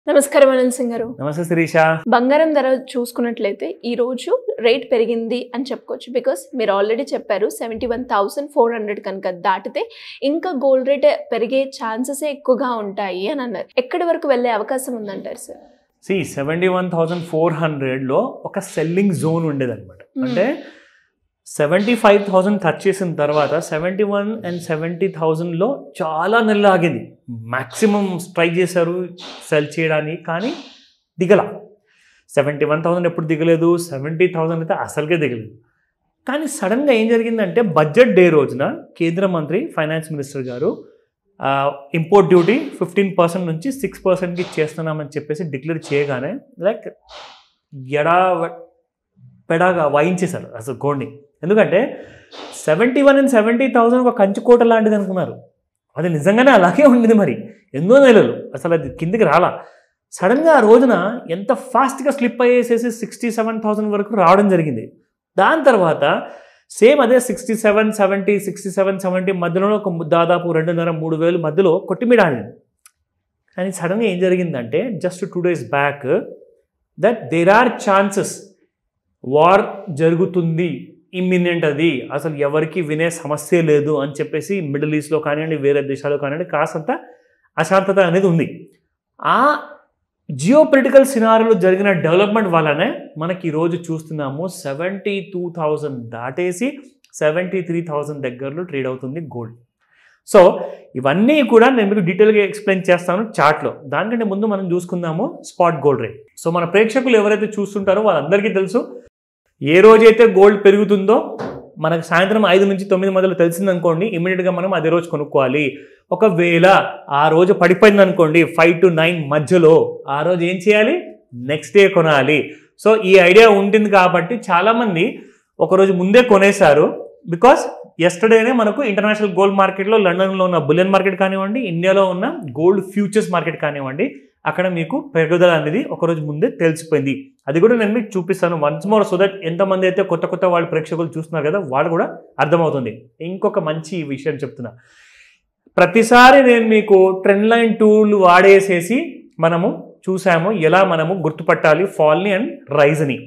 నమస్కారం అనంత్ సింగ్ గారు. నమస్తే శిరీష. బంగారం ధర చూసుకున్నట్లయితే ఈ రోజు రేట్ పెరిగింది అని చెప్పుకోవచ్చు. బికాస్ మీరు ఆల్రెడీ చెప్పారు 71,400 కనుక దాటితే ఇంకా గోల్డ్ రేట్ పెరిగే ఛాన్సెస్ ఎక్కువగా ఉంటాయి అని అన్నారు. ఎక్కడి వరకు వెళ్ళే అవకాశం ఉందంటారు సార్? 71,400లో ఒక సెల్లింగ్ జోన్ ఉండేదన్నమాట. అంటే 75,000 టచ్ చేసిన తర్వాత 71 and 70,000లో చాలా నెలలు ఆగింది. మ్యాక్సిమం ట్రై చేశారు సెల్ చేయడానికి, కానీ దిగల. 71,000 ఎప్పుడు దిగలేదు, 70,000 అయితే అసలుకే దిగలేదు. కానీ సడన్గా ఏం జరిగిందంటే బడ్జెట్ డే రోజున కేంద్ర మంత్రి ఫైనాన్స్ మినిస్టర్ గారు ఇంపోర్ట్ డ్యూటీ 15% నుంచి 6%కి చేస్తున్నామని చెప్పేసి డిక్లేర్ చేయగానే లైక్ పెడాగా వాయించేశారు అసలు గోల్డ్ని. ఎందుకంటే 71 and 70,000 ఒక కంచుకోట లాంటిది అనుకున్నారు. అది నిజంగానే అలాగే ఉండేది. మరి ఎన్నో నెలలు అసలు అది కిందికి రాలా. సడన్గా ఆ రోజున ఎంత ఫాస్ట్గా స్లిప్ అయ్యేసేసి 67,000 వరకు రావడం జరిగింది. దాని తర్వాత సేమ్ అదే 67, 70, 67, 70 మధ్యలో ఒక దాదాపు 2,500-3,000 మధ్యలో కొట్టిమిడాడింది. కానీ సడన్గా ఏం జరిగిందంటే just 2 days back that there are chances war జరుగుతుంది, ఇమ్మినెంట్, అది అసలు ఎవరికి వినే సమస్య లేదు అని చెప్పేసి మిడిల్ ఈస్ట్లో కానివ్వండి, వేరే దేశాల్లో కానివ్వండి కాసంత అశాంతత అనేది ఉంది. ఆ జియో పొలిటికల్ సినారియోలో జరిగిన డెవలప్మెంట్ వల్లనే మనకి ఈరోజు చూస్తున్నాము 72,000 దాటేసి 73,000 దగ్గరలో ట్రేడ్ అవుతుంది గోల్డ్. సో ఇవన్నీ కూడా నేను మీకు డీటెయిల్గా ఎక్స్ప్లెయిన్ చేస్తాను చార్ట్లో. దానికంటే ముందు మనం చూసుకుందాము స్పాట్ గోల్డ్ రేట్. సో మన ప్రేక్షకులు ఎవరైతే చూస్తుంటారో వాళ్ళందరికీ తెలుసు, ఏ రోజైతే గోల్డ్ పెరుగుతుందో మనకు సాయంత్రం 5 నుంచి 9 మధ్యలో తెలిసిందనుకోండి, ఇమీడియట్గా మనం అదే రోజు కొనుక్కోవాలి. ఒకవేళ ఆ రోజు పడిపోయింది అనుకోండి 5 to 9 మధ్యలో, ఆ రోజు ఏం చేయాలి? నెక్స్ట్ డే కొనాలి. సో ఈ ఐడియా ఉంటుంది కాబట్టి చాలామంది ఒకరోజు ముందే కొనేశారు. బికాస్ ఎస్టర్డేనే మనకు ఇంటర్నేషనల్ గోల్డ్ మార్కెట్లో లండన్లో ఉన్న బులియన్ మార్కెట్ కానివ్వండి, ఇండియాలో ఉన్న గోల్డ్ ఫ్యూచర్స్ మార్కెట్ కానివ్వండి, అక్కడ మీకు పెరుగుదల అనేది ఒకరోజు ముందే తెలిసిపోయింది. అది కూడా నేను మీకు చూపిస్తాను వన్స్ మోర్, సో దట్ ఎంతమంది అయితే కొత్త వాళ్ళు ప్రేక్షకులు చూస్తున్నారు కదా వాళ్ళు కూడా అర్థమవుతుంది. ఇంకొక మంచి విషయం చెప్తున్నా, ప్రతిసారి నేను మీకు ట్రెండ్ లైన్ టూల్ వాడేసేసి మనము చూసాము ఎలా మనము గుర్తుపట్టాలి ఫాల్ని అండ్ రైజ్ని.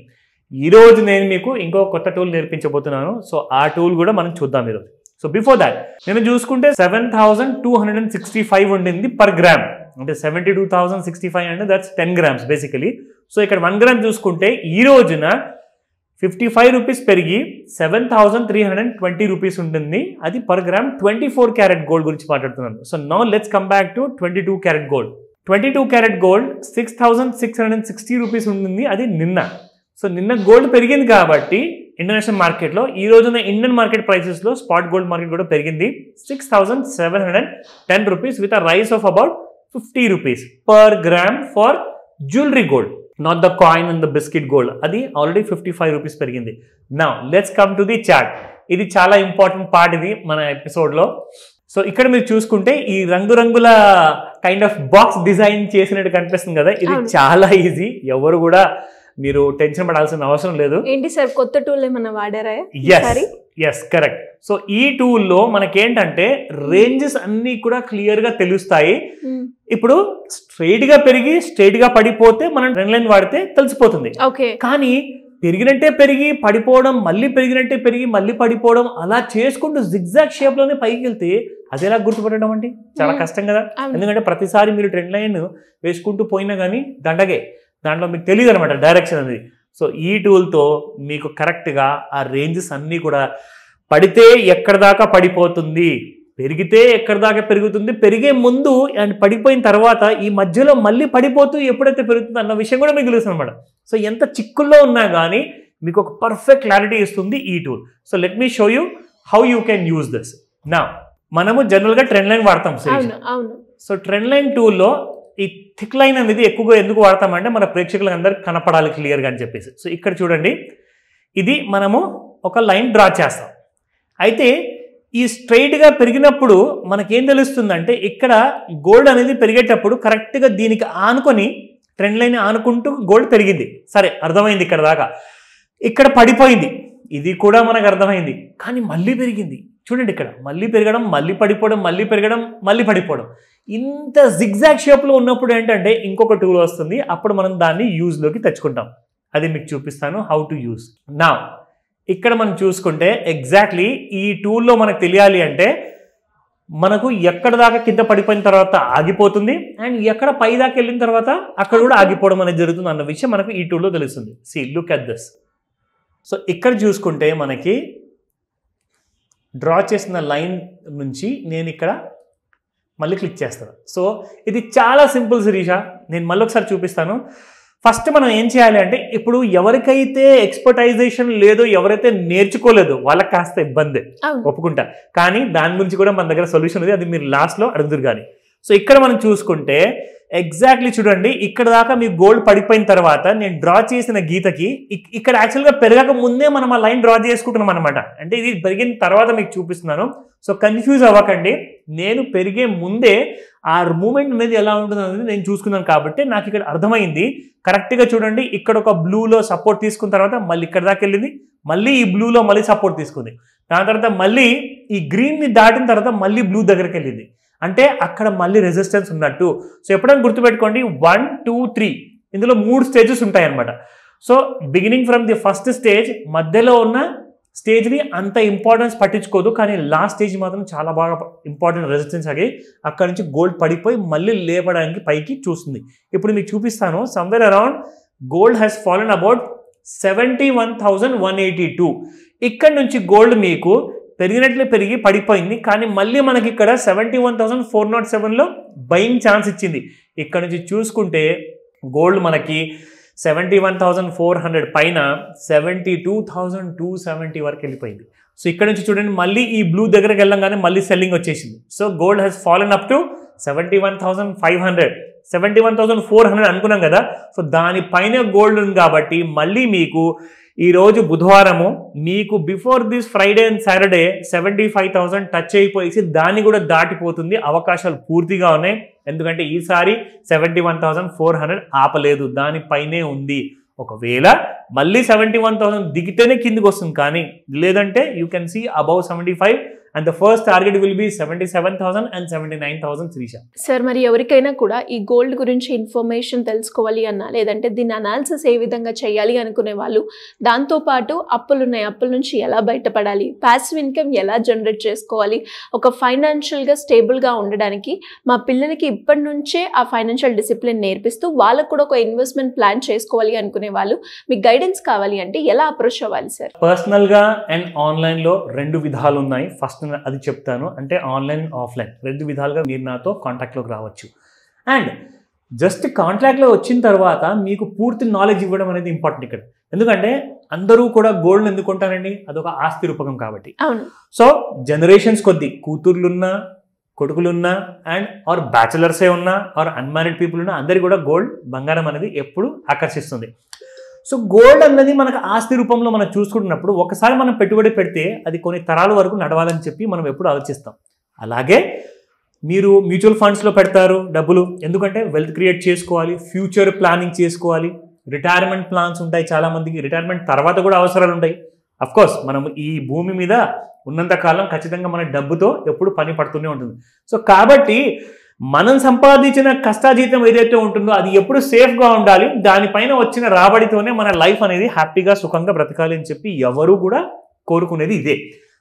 ఈరోజు నేను మీకు ఇంకో కొత్త టూల్ నేర్పించబోతున్నాను. సో ఆ టూల్ కూడా మనం చూద్దాం ఈరోజు. సో బిఫోర్ దాట్ నేను చూసుకుంటే 7,265 ఉండింది పర్ గ్రామ్. అంటే 72,065 అంటే దట్స్ 10 grams బేసికలీ. సో ఇక్కడ 1 gram చూసుకుంటే ఈ రోజున 55 రూపీస్ పెరిగి 7,320 రూపీస్ ఉంటుంది. అది పర్ గ్రామ్ 24 క్యారెట్ గోల్డ్ గురించి మాట్లాడుతున్నాను. So now let's come back to 22 carat gold. 22 carat gold 6,660 rupees ఉంటుంది. అది నిన్న. సో నిన్న గోల్డ్ పెరిగింది కాబట్టి ఇంటర్నేషనల్ మార్కెట్లో ఈ రోజున ఇండియన్ మార్కెట్ ప్రైసెస్లో స్పాట్ గోల్డ్ మార్కెట్ కూడా పెరిగింది 6,710 rupees with a rise of about 50 rupees per gram for jewellery gold, not the coin and the biscuit gold. అది ఆల్రెడీ 55 రూపీస్ పెరిగింది. Now let's come to the chart. ఇది చాలా important part ఇది మన ఎపిసోడ్లో. So ఇక్కడ మీరు చూసుకుంటే ఈ రంగురంగుల కైండ్ ఆఫ్ బాక్స్ డిజైన్ చేసినట్టు కనిపిస్తుంది కదా, ఇది చాలా ఈజీ. ఎవరు కూడా మీరు టెన్షన్ పడాల్సిన అవసరం లేదు. ఏంటి సార్ కొత్త టూల్ ఏమన్నా వాడారా? Yes correct. సో ఈ టూల్లో మనకేంటంటే రేంజెస్ అన్ని కూడా క్లియర్ గా తెలుస్తాయి. ఇప్పుడు స్ట్రైట్ గా పెరిగి స్ట్రైట్ గా పడిపోతే మనం ట్రెండ్ లైన్ వాడితే తెలిసిపోతుంది. కానీ పెరిగినట్టే పెరిగి పడిపోవడం, మళ్ళీ పెరిగినట్టే పెరిగి మళ్ళీ పడిపోవడం, అలా చేసుకుంటూ జిగ్జాగ్ షేప్ లోనే పైకి వెళ్తే అది ఎలా గుర్తుపట్టడం అంటే చాలా కష్టం కదా. ఎందుకంటే ప్రతిసారి మీరు ట్రెండ్ లైన్ వేసుకుంటూ పోయినా కానీ దండగే, దాంట్లో మీకు తెలియదు అనమాట డైరెక్షన్ అనేది. సో ఈ టూల్తో మీకు కరెక్ట్గా ఆ రేంజెస్ అన్నీ కూడా పడితే ఎక్కడ దాకా పడిపోతుంది, పెరిగితే ఎక్కడ దాకా పెరుగుతుంది, పెరిగే ముందు అండ్ పడిపోయిన తర్వాత ఈ మధ్యలో మళ్ళీ పడిపోతూ ఎప్పుడైతే పెరుగుతుంది అన్న విషయం కూడా మీకు తెలుస్తుంది అనమాట. సో ఎంత చిక్కుల్లో ఉన్నా కానీ మీకు ఒక పర్ఫెక్ట్ క్లారిటీ ఇస్తుంది ఈ tool. So let me show you how you can use this. నా మనము జనరల్గా ట్రెండ్ లైన్ వాడతాం. సో ట్రెండ్ లైన్ టూల్లో ఈ థిక్ లైన్ అనేది ఎక్కువగా ఎందుకు వాడతామంటే మన ప్రేక్షకులకు అందరికి కనపడాలి క్లియర్గా అని చెప్పేసి. సో ఇక్కడ చూడండి, ఇది మనము ఒక లైన్ డ్రా చేస్తాం. అయితే ఈ స్ట్రైట్గా పెరిగినప్పుడు మనకేం తెలుస్తుందంటే ఇక్కడ గోల్డ్ అనేది పెరిగేటప్పుడు కరెక్ట్గా దీనికి ఆనుకొని ట్రెండ్ లైన్ ఆనుకుంటూ గోల్డ్ పెరిగింది. సరే అర్థమైంది ఇక్కడ దాకా. ఇక్కడ పడిపోయింది, ఇది కూడా మనకు అర్థమైంది. కానీ మళ్ళీ పెరిగింది. చూడండి ఇక్కడ మళ్ళీ పెరగడం, మళ్ళీ పడిపోవడం, మళ్ళీ పెరగడం, మళ్ళీ పడిపోవడం. ఇంత జిగ్జాగ్ షేప్లో ఉన్నప్పుడు ఏంటంటే ఇంకొక టూల్ వస్తుంది, అప్పుడు మనం దాన్ని యూజ్లోకి తెచ్చుకుంటాం. అది మీకు చూపిస్తాను హౌ టు యూజ్. నా ఇక్కడ మనం చూసుకుంటే ఎగ్జాక్ట్లీ ఈ టూల్లో మనకు తెలియాలి అంటే మనకు ఎక్కడ దాకా కింద పడిపోయిన తర్వాత ఆగిపోతుంది అండ్ ఎక్కడ పై దాకా వెళ్ళిన తర్వాత అక్కడ కూడా ఆగిపోవడం అనేది జరుగుతుంది అన్న విషయం మనకు ఈ టూల్లో తెలుస్తుంది. See look at this. So ఇక్కడ చూసుకుంటే మనకి డ్రా చేసిన లైన్ నుంచి నేను ఇక్కడ మళ్ళీ క్లిక్ చేస్తాను. సో ఇది చాలా సింపుల్ శిరీష, నేను మళ్ళీ ఒకసారి చూపిస్తాను. ఫస్ట్ మనం ఏం చేయాలి అంటే ఇప్పుడు ఎవరికైతే ఎక్స్పర్టైజేషన్ లేదో, ఎవరైతే నేర్చుకోలేదో వాళ్ళకి కాస్త ఇబ్బంది ఒప్పుకుంటా, కానీ దాని గురించి కూడా మన దగ్గర సొల్యూషన్ ఉంది, అది మీరు లాస్ట్లో అడుగుతారు. కానీ సో ఇక్కడ మనం చూసుకుంటే ఎగ్జాక్ట్లీ చూడండి, ఇక్కడ దాకా మీ గోల్డ్ పడిపోయిన తర్వాత నేను డ్రా చేసిన గీతకి ఇక్కడ యాక్చువల్గా పెరగక ముందే మనం ఆ లైన్ డ్రా చేసుకుంటున్నాం అనమాట. అంటే ఇది పెరిగిన తర్వాత మీకు చూపిస్తున్నాను. సో కన్ఫ్యూజ్ అవ్వకండి, నేను పెరిగే ముందే ఆ మూమెంట్ అనేది ఎలా ఉంటుంది అనేది నేను చూసుకున్నాను కాబట్టి నాకు ఇక్కడ అర్థమైంది. కరెక్ట్గా చూడండి, ఇక్కడ ఒక బ్లూలో సపోర్ట్ తీసుకున్న తర్వాత మళ్ళీ ఇక్కడ దాకా వెళ్ళింది, మళ్ళీ ఈ బ్లూలో మళ్ళీ సపోర్ట్ తీసుకుంది, దాని తర్వాత మళ్ళీ ఈ గ్రీన్ని దాటిన తర్వాత మళ్ళీ బ్లూ దగ్గరికి వెళ్ళింది, అంటే అక్కడ మళ్ళీ రెసిస్టెన్స్ ఉన్నట్టు. సో ఎప్పుడైనా గుర్తుపెట్టుకోండి 1, 2, 3 ఇందులో 3 స్టేజెస్ ఉంటాయి అనమాట. So beginning from the first stage, మధ్యలో ఉన్న స్టేజ్ని అంత ఇంపార్టెన్స్ పట్టించుకోదు, కానీ లాస్ట్ స్టేజ్ మాత్రం చాలా బాగా ఇంపార్టెంట్ రెసిస్టెన్స్ ఆగి అక్కడ నుంచి గోల్డ్ పడిపోయి మళ్ళీ లేపడానికి పైకి చూస్తుంది. ఇప్పుడు మీకు చూపిస్తాను. Somewhere around gold has fallen about 71,182. ఇక్కడ నుంచి గోల్డ్ మీకు పెరిగినట్లే పెరిగి పడిపోయింది, కానీ మళ్ళీ మనకి ఇక్కడ 71,407లో బయింగ్ ఛాన్స్ ఇచ్చింది. ఇక్కడ నుంచి చూసుకుంటే గోల్డ్ మనకి 71,400 పైన 72,270 వరకు వెళ్ళిపోయింది. సో ఇక్కడ నుంచి చూడండి, మళ్ళీ ఈ బ్లూ దగ్గరకు వెళ్ళంగానే మళ్ళీ సెల్లింగ్ వచ్చేసింది. So gold has fallen up to 71,500, 71,400 అనుకున్నాం కదా. సో దానిపైన గోల్డ్ ఉంది కాబట్టి మళ్ళీ మీకు ఈరోజు బుధవారము మీకు before this Friday and Saturday 75,000 touch అయిపోయేసి దాన్ని కూడా దాటిపోతుంది, అవకాశాలు పూర్తిగా ఉన్నాయి. ఎందుకంటే ఈసారి 71,400 ఆపలేదు, దానిపైనే ఉంది. ఒకవేళ మళ్ళీ 71,000 దిగితేనే కిందికి వస్తుంది, కానీ లేదంటే you can see above 75 and the first target will be 77,000 and 79,000 Srisha. Sir మరి ఎవరికైనా కూడా ఈ గోల్డ్ గురించి ఇన్ఫర్మేషన్ తెలుసుకోవాలి అన్నా, లేదంటే దీని అనాలిసిస్ ఏ విధంగా చేయాలి అనుకునే వాళ్ళు, దాంతోపాటు అప్పులు ఉన్నాయి, అప్పుల నుంచి ఎలా బయటపడాలి, ప్యాసివ్ ఇన్కమ్ ఎలా జనరేట్ చేసుకోవాలి, ఒక ఫైనాన్షియల్గా స్టేబుల్గా ఉండడానికి మా పిల్లలకి ఇప్పటి నుంచే ఆ ఫైనాన్షియల్ డిసిప్లిన్ నేర్పిస్తూ వాళ్ళకు కూడా ఒక ఇన్వెస్ట్మెంట్ ప్లాన్ చేసుకోవాలి అనుకునే వాళ్ళు మీకు గైడెన్స్ కావాలి అంటే ఎలా అప్రోచ్ అవ్వాలి సార్? పర్సనల్గా అండ్ ఆన్లైన్లో 2 విధాలు ఉన్నాయి. ఫస్ట్ అది చెప్తాను, అంటే ఆన్లైన్ ఆఫ్లైన్ 2 విధాలుగా మీరు నాతో కాంటాక్ట్లోకి రావచ్చు. అండ్ జస్ట్ కాంటాక్ట్లో వచ్చిన తర్వాత మీకు పూర్తి నాలెడ్జ్ ఇవ్వడం అనేది ఇంపార్టెంట్ ఇక్కడ. ఎందుకంటే అందరూ కూడా గోల్డ్ ఎందుకు కొంటారండి, అదొక ఆస్తి రూపకం కాబట్టి. సో జనరేషన్స్ కొద్ది కూతుర్లున్నా, కొడుకులున్నా, అండ్ ఆర్ బ్యాచులర్సే ఉన్నా, ఆర్ అన్మ్యారీడ్ పీపుల్ ఉన్నా, అందరికీ కూడా గోల్డ్, బంగారం అనేది ఎప్పుడు ఆకర్షిస్తుంది. సో గోల్డ్ అన్నది మనకు ఆస్తి రూపంలో మనం చూసుకుంటున్నప్పుడు ఒకసారి మనం పెట్టుబడి పెడితే అది కొన్ని తరాల వరకు నడవాలని చెప్పి మనం ఎప్పుడు ఆలోచిస్తాం. అలాగే మీరు మ్యూచువల్ ఫండ్స్లో పెడతారు డబ్బులు, ఎందుకంటే వెల్త్ క్రియేట్ చేసుకోవాలి, ఫ్యూచర్ ప్లానింగ్ చేసుకోవాలి, రిటైర్మెంట్ ప్లాన్స్ ఉంటాయి చాలామందికి, రిటైర్మెంట్ తర్వాత కూడా అవసరాలు ఉంటాయి. అఫ్కోర్స్ మనం ఈ భూమి మీద ఉన్నంత కాలం ఖచ్చితంగా మన డబ్బుతో ఎప్పుడు పని పడుతూనే ఉంటుంది. సో కాబట్టి మనం సంపాదించిన కష్టాజీతం ఏదైతే ఉంటుందో అది ఎప్పుడు సేఫ్గా ఉండాలి, దానిపైన వచ్చిన రాబడితోనే మన లైఫ్ అనేది హ్యాపీగా సుఖంగా బ్రతకాలి అని చెప్పి ఎవరు కూడా కోరుకునేది ఇదే.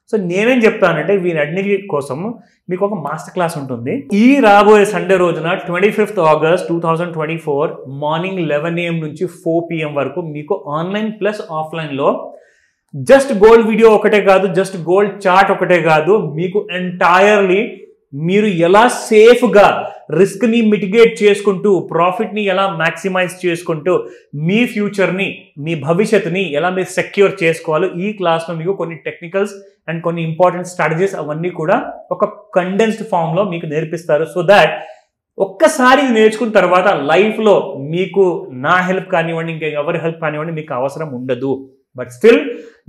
సో నేనేం చెప్తానంటే వీరన్నిటి కోసం మీకు ఒక మాస్టర్ క్లాస్ ఉంటుంది. ఈ రాబోయే సండే రోజున 25th August 2024 మార్నింగ్ 11 AM నుంచి 4 PM వరకు మీకు ఆన్లైన్ ప్లస్ ఆఫ్లైన్లో జస్ట్ గోల్డ్ వీడియో ఒకటే కాదు, జస్ట్ గోల్డ్ చార్ట్ ఒకటే కాదు, మీకు ఎంటైర్లీ మీరు ఎలా సేఫ్గా రిస్క్ని మిటిగేట్ చేసుకుంటూ ప్రాఫిట్ని ఎలా మ్యాక్సిమైజ్ చేసుకుంటూ మీ ఫ్యూచర్ని, మీ భవిష్యత్తుని ఎలా మీరు సెక్యూర్ చేసుకోవాలో ఈ క్లాస్లో మీకు కొన్ని టెక్నికల్స్ అండ్ కొన్ని ఇంపార్టెంట్ స్ట్రాటజీస్ అవన్నీ కూడా ఒక కండెన్స్డ్ ఫామ్లో మీకు నేర్పిస్తారు. సో దాట్ ఒక్కసారి నేర్చుకున్న తర్వాత లైఫ్లో మీకు నా హెల్ప్ కానివ్వండి, ఇంకా ఎవరి హెల్ప్ కానివ్వండి మీకు అవసరం ఉండదు. బట్ స్టిల్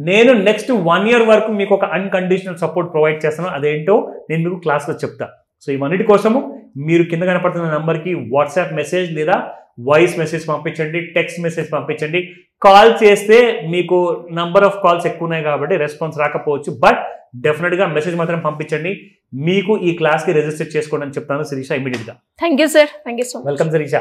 నేను నెక్స్ట్ 1 year వరకు మీకు ఒక అన్కండిషనల్ సపోర్ట్ ప్రొవైడ్ చేస్తాను. అదేంటో నేను మీకు క్లాస్లో చెప్తా. సో ఇవన్నిటి కోసము మీరు కింద కనపడుతున్న నెంబర్కి వాట్సాప్ మెసేజ్ లేదా వాయిస్ మెసేజ్ పంపించండి, టెక్స్ట్ మెసేజ్ పంపించండి. కాల్ చేస్తే మీకు నంబర్ ఆఫ్ కాల్స్ ఎక్కువ ఉన్నాయి కాబట్టి రెస్పాన్స్ రాకపోవచ్చు, బట్ డెఫినెట్గా మెసేజ్ మాత్రం పంపించండి. మీకు ఈ క్లాస్కి రిజిస్టర్ చేసుకోండి అని చెప్తాను శిరీష ఇమీడియట్గా. Thank you sir, thank you so much. Welcome Sirisha.